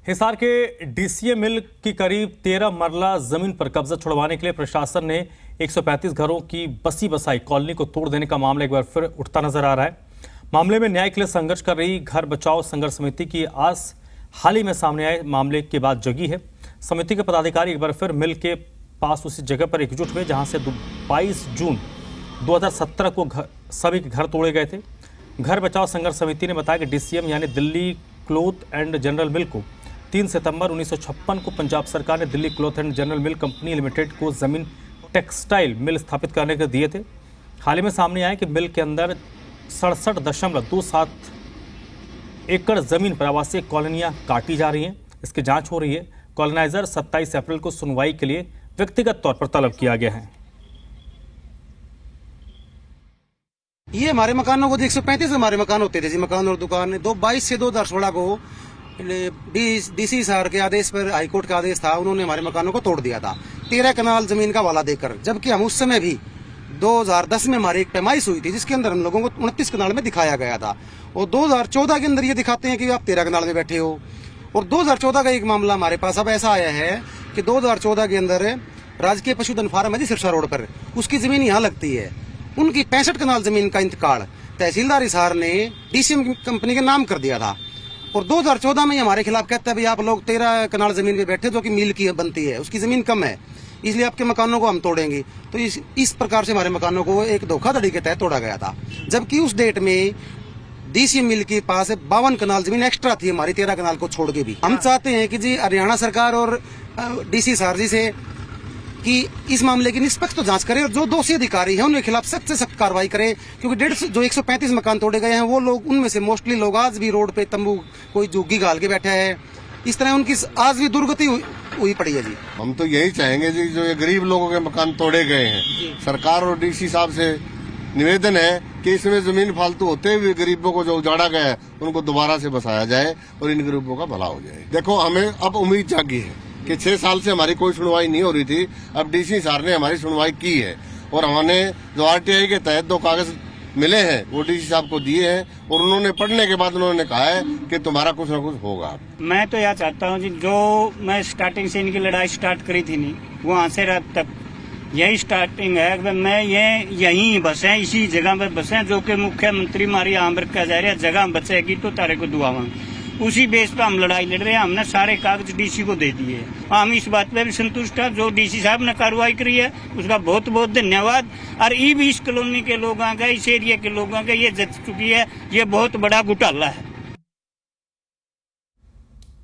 हिसार के डीसीए मिल की करीब 13 मरला जमीन पर कब्जा छुड़वाने के लिए प्रशासन ने 135 घरों की बसी बसाई कॉलोनी को तोड़ देने का मामला एक बार फिर उठता नजर आ रहा है। मामले में न्याय के लिए संघर्ष कर रही घर बचाओ संघर्ष समिति की आस हाल ही में सामने आए मामले के बाद जगी है। समिति के पदाधिकारी एक बार फिर मिल के पास उसी जगह पर एकजुट हुए जहां से 22 जून 2017 को सभी के घर तोड़े गए थे। घर बचाओ संघर्ष समिति ने बताया कि डीसीएम यानी दिल्ली क्लॉथ एंड जनरल मिल को 3 सितंबर 1956 को पंजाब सरकार ने Delhi cloth and general mill company limited को जमीन टेक्सटाइल मिल स्थापित करने के दिए थे। हाल ही में सामने आया कि मिल के अंदर 67.27 एकड़ जमीन पर आवासीय कॉलोनियां काटी जा रही हैं। इसकी जांच हो रही है। कॉलोनाइजर 27 अप्रैल को सुनवाई के लिए व्यक्तिगत तौर पर तलब किया गया है। ये हमारे मकानों को 135 हमारे मकान होते थे जी, मकान और दुकान। 22 से 2016 को डीसी साहब के आदेश पर, हाईकोर्ट का आदेश था, उन्होंने हमारे मकानों को तोड़ दिया था 13 कनाल जमीन का वाला देकर। जबकि हम उस समय भी 2010 में हमारी एक पैमाइश हुई थी जिसके अंदर हम लोगों को 29 कनाल में दिखाया गया था, और 2014 के अंदर ये दिखाते हैं कि आप 13 कनाल में बैठे हो। और 2014 का एक मामला हमारे पास अब ऐसा आया है कि 2014 के अंदर राजकीय पशुधन फार्म है जी सिरसा रोड पर, उसकी जमीन यहाँ लगती है। उनकी 65 कनाल जमीन का इंतकाल तहसीलदार हिसार ने डीसीएम कंपनी के नाम कर दिया था, और 2014 में हमारे खिलाफ कहता है भाई आप लोग 13 कनाल जमीन पे बैठे जो कि मिल की बनती है, उसकी जमीन कम है, इसलिए आपके मकानों को हम तोड़ेंगे। तो इस प्रकार से हमारे मकानों को एक धोखाधड़ी के तहत तोड़ा गया था। जबकि उस डेट में डीसीएम मिल के पास 52 कनाल जमीन एक्स्ट्रा थी हमारी 13 कनाल को छोड़ के भी। हम चाहते हैं कि जी हरियाणा सरकार और डीसी सार जी से कि इस मामले की निष्पक्ष तो जांच करें और जो दोषी अधिकारी हैं उनके खिलाफ सख्त से सख्त कार्रवाई करें, क्योंकि जो 135 मकान तोड़े गए हैं वो लोग, उनमें से मोस्टली लोग आज भी रोड पे तंबू कोई झुग्गी गाल के बैठा है। इस तरह उनकी आज भी दुर्गति हुई पड़ी है जी। हम तो यही चाहेंगे जी, जो ये गरीब लोगों के मकान तोड़े गए हैं, सरकार और डीसी साहब से निवेदन है कि इसमें जमीन फालतू होते हुए गरीबों को जो उजाड़ा गया है उनको दोबारा से बसाया जाए और इन गरीबों का भला हो जाए। देखो, हमें अब उम्मीद जागी है कि 6 साल से हमारी कोई सुनवाई नहीं हो रही थी, अब डीसी साहब ने हमारी सुनवाई की है, और हमने जो आरटीआई के तहत 2 कागज मिले हैं वो डीसी साहब को दिए हैं, और उन्होंने पढ़ने के बाद उन्होंने कहा है कि तुम्हारा कुछ न कुछ होगा। मैं तो यह चाहता हूँ जी, जो मैं स्टार्टिंग से इनकी लड़ाई स्टार्ट करी थी नहीं, वहाँ से रात तक यही स्टार्टिंग है। मैं यहीं बसे, इसी जगह पे बसे जो कि मुख्यमंत्री हमारी आमर कह जा रही है, जगह बचेगी तो तारे को दुआवा। उसी बेस पर हम लड़ाई लड़ रहे हैं। हमने सारे कागज डीसी को दे दिए। हम इस बात पे भी संतुष्ट है, जो डीसी साहब ने कार्रवाई करी है उसका बहुत बहुत धन्यवाद। और ये भी इस कॉलोनी के लोगों का, इस एरिया के लोगों का ये जच चुकी है, ये बहुत बड़ा घोटाला है।